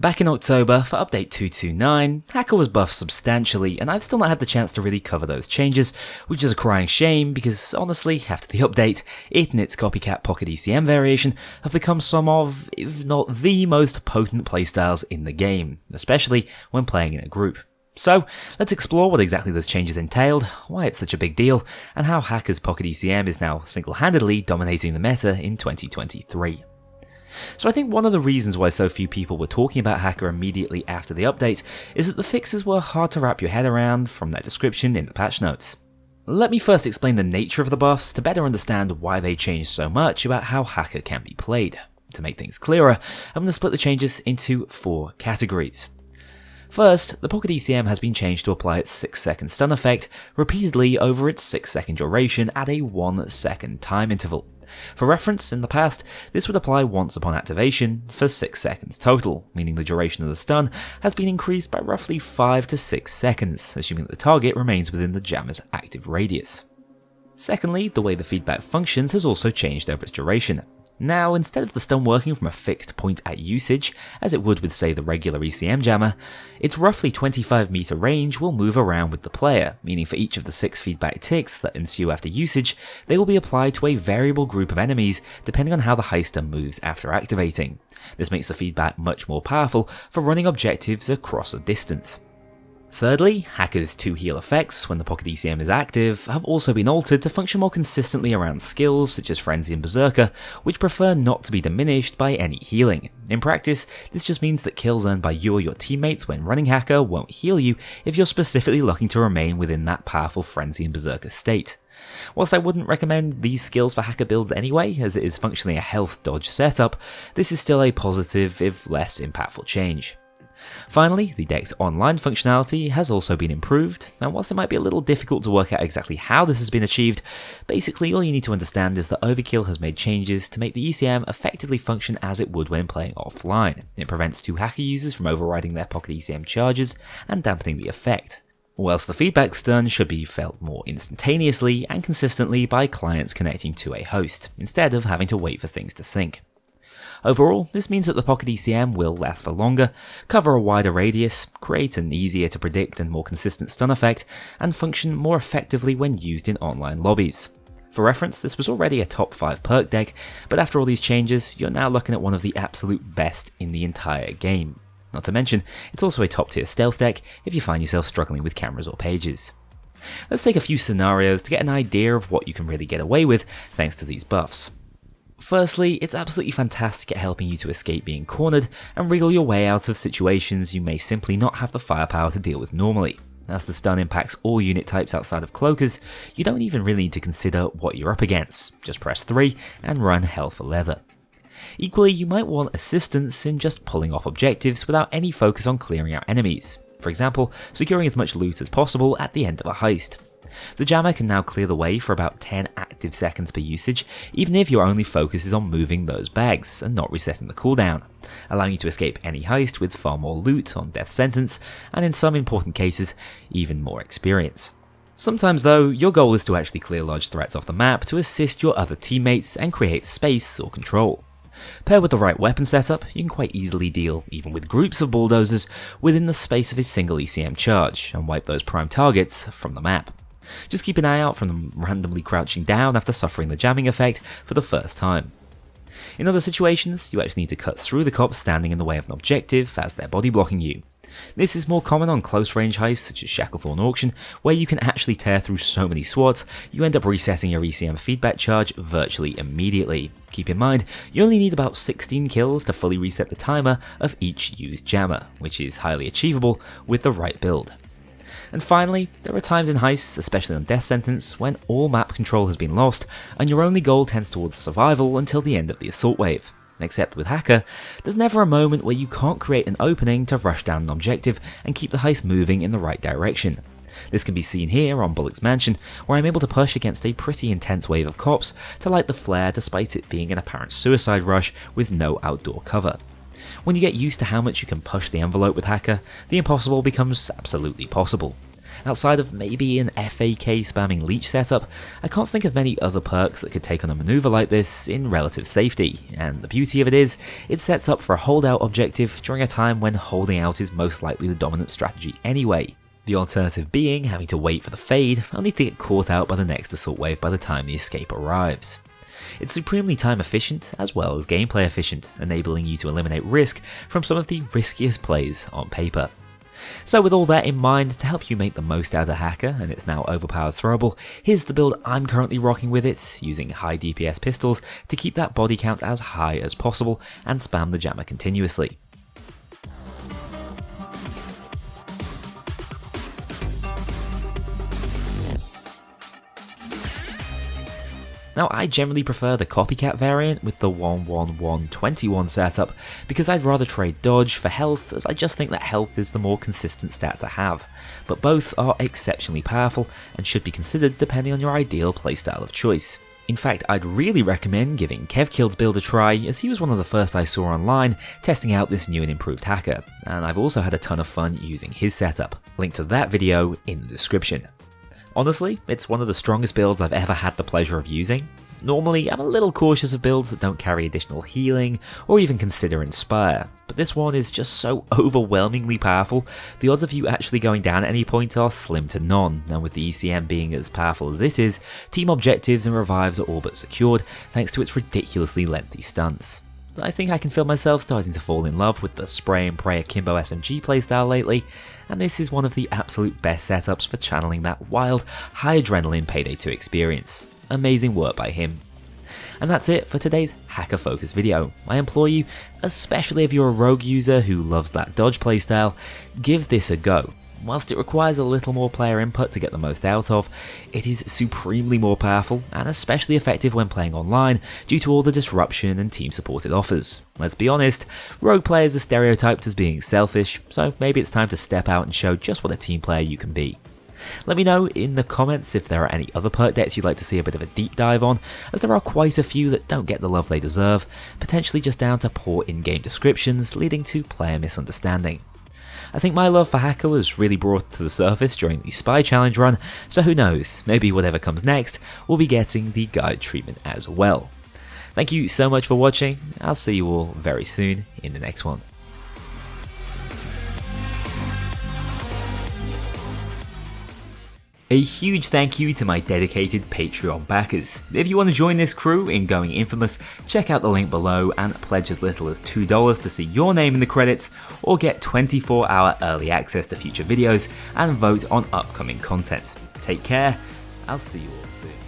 Back in October, for update 229, Hacker was buffed substantially, and I've still not had the chance to really cover those changes, which is a crying shame because honestly, after the update, it and its copycat Pocket ECM variation have become some of, if not the most potent playstyles in the game, especially when playing in a group. So, let's explore what exactly those changes entailed, why it's such a big deal, and how Hacker's Pocket ECM is now single-handedly dominating the meta in 2023. So I think one of the reasons why so few people were talking about Hacker immediately after the update is that the fixes were hard to wrap your head around from their description in the patch notes. Let me first explain the nature of the buffs to better understand why they changed so much about how Hacker can be played. To make things clearer, I'm going to split the changes into 4 categories. First, the Pocket ECM has been changed to apply its 6-second stun effect repeatedly over its 6-second duration at a 1-second time interval. For reference, in the past, this would apply once upon activation for 6 seconds total, meaning the duration of the stun has been increased by roughly 5 to 6 seconds, assuming that the target remains within the jammer's active radius. Secondly, the way the feedback functions has also changed over its duration. Now, instead of the stun working from a fixed point at usage, as it would with say the regular ECM jammer, its roughly 25 meter range will move around with the player, meaning for each of the 6 feedback ticks that ensue after usage, they will be applied to a variable group of enemies depending on how the high stun moves after activating. This makes the feedback much more powerful for running objectives across a distance. Thirdly, Hacker's 2 heal effects when the Pocket ECM is active have also been altered to function more consistently around skills such as Frenzy and Berserker, which prefer not to be diminished by any healing. In practice, this just means that kills earned by you or your teammates when running Hacker won't heal you if you're specifically looking to remain within that powerful Frenzy and Berserker state. Whilst I wouldn't recommend these skills for Hacker builds anyway, as it is functionally a health dodge setup, this is still a positive if less impactful change. Finally, the deck's online functionality has also been improved, and whilst it might be a little difficult to work out exactly how this has been achieved, basically all you need to understand is that Overkill has made changes to make the ECM effectively function as it would when playing offline. It prevents 2 Hacker users from overriding their Pocket ECM charges and dampening the effect. Whilst the feedback stun should be felt more instantaneously and consistently by clients connecting to a host, instead of having to wait for things to sync. Overall, this means that the Pocket ECM will last for longer, cover a wider radius, create an easier to predict and more consistent stun effect, and function more effectively when used in online lobbies. For reference, this was already a top 5 perk deck, but after all these changes, you're now looking at one of the absolute best in the entire game. Not to mention, it's also a top tier stealth deck if you find yourself struggling with cameras or pages. Let's take a few scenarios to get an idea of what you can really get away with thanks to these buffs. Firstly, it's absolutely fantastic at helping you to escape being cornered and wriggle your way out of situations you may simply not have the firepower to deal with normally. As the stun impacts all unit types outside of cloakers, you don't even really need to consider what you're up against, just press 3 and run hell for leather. Equally, you might want assistance in just pulling off objectives without any focus on clearing out enemies, for example, securing as much loot as possible at the end of a heist. The jammer can now clear the way for about 10 active seconds per usage, even if your only focus is on moving those bags and not resetting the cooldown, allowing you to escape any heist with far more loot on death sentence, and in some important cases, even more experience. Sometimes though, your goal is to actually clear large threats off the map to assist your other teammates and create space or control. Paired with the right weapon setup, you can quite easily deal, even with groups of bulldozers, within the space of a single ECM charge, and wipe those prime targets from the map. Just keep an eye out for them randomly crouching down after suffering the jamming effect for the first time. In other situations, you actually need to cut through the cops standing in the way of an objective as they're body blocking you. This is more common on close range heists such as Shacklethorn Auction, where you can actually tear through so many SWATs, you end up resetting your ECM feedback charge virtually immediately. Keep in mind, you only need about 16 kills to fully reset the timer of each used jammer, which is highly achievable with the right build. And finally, there are times in heists, especially on death sentence, when all map control has been lost and your only goal tends towards survival until the end of the assault wave. Except with Hacker, there's never a moment where you can't create an opening to rush down an objective and keep the heist moving in the right direction. This can be seen here on Bullock's Mansion, where I'm able to push against a pretty intense wave of cops to light the flare despite it being an apparent suicide rush with no outdoor cover. When you get used to how much you can push the envelope with Hacker, the impossible becomes absolutely possible. Outside of maybe an FAK spamming leech setup, I can't think of many other perks that could take on a maneuver like this in relative safety, and the beauty of it is, it sets up for a holdout objective during a time when holding out is most likely the dominant strategy anyway. The alternative being having to wait for the fade, only to get caught out by the next assault wave by the time the escape arrives. It's supremely time efficient as well as gameplay efficient, enabling you to eliminate risk from some of the riskiest plays on paper. So with all that in mind, to help you make the most out of Hacker and its now overpowered throwable, here's the build I'm currently rocking with it, using high DPS pistols to keep that body count as high as possible and spam the jammer continuously. Now, I generally prefer the copycat variant with the 1-1-1-21 setup because I'd rather trade dodge for health, as I just think that health is the more consistent stat to have, but both are exceptionally powerful and should be considered depending on your ideal playstyle of choice. In fact, I'd really recommend giving Kevkild's build a try, as he was one of the first I saw online testing out this new and improved Hacker, and I've also had a ton of fun using his setup. Link to that video in the description. Honestly, it's one of the strongest builds I've ever had the pleasure of using. Normally, I'm a little cautious of builds that don't carry additional healing, or even consider Inspire, but this one is just so overwhelmingly powerful, the odds of you actually going down at any point are slim to none, and with the ECM being as powerful as this is, team objectives and revives are all but secured thanks to its ridiculously lengthy stunts. I think I can feel myself starting to fall in love with the spray and pray akimbo SMG playstyle lately, and this is one of the absolute best setups for channeling that wild, high adrenaline Payday 2 experience. Amazing work by him. And that's it for today's Hacker Focus video. I implore you, especially if you're a rogue user who loves that dodge playstyle, give this a go. Whilst it requires a little more player input to get the most out of, it is supremely more powerful and especially effective when playing online due to all the disruption and team support it offers. Let's be honest, rogue players are stereotyped as being selfish, so maybe it's time to step out and show just what a team player you can be. Let me know in the comments if there are any other perk decks you'd like to see a bit of a deep dive on, as there are quite a few that don't get the love they deserve, potentially just down to poor in-game descriptions leading to player misunderstanding. I think my love for Hacker was really brought to the surface during the Spy Challenge run, so who knows, maybe whatever comes next will be getting the guide treatment as well. Thank you so much for watching, I'll see you all very soon in the next one. A huge thank you to my dedicated Patreon backers. If you want to join this crew in going infamous, check out the link below and pledge as little as $2 to see your name in the credits, or get 24-hour early access to future videos and vote on upcoming content. Take care, I'll see you all soon.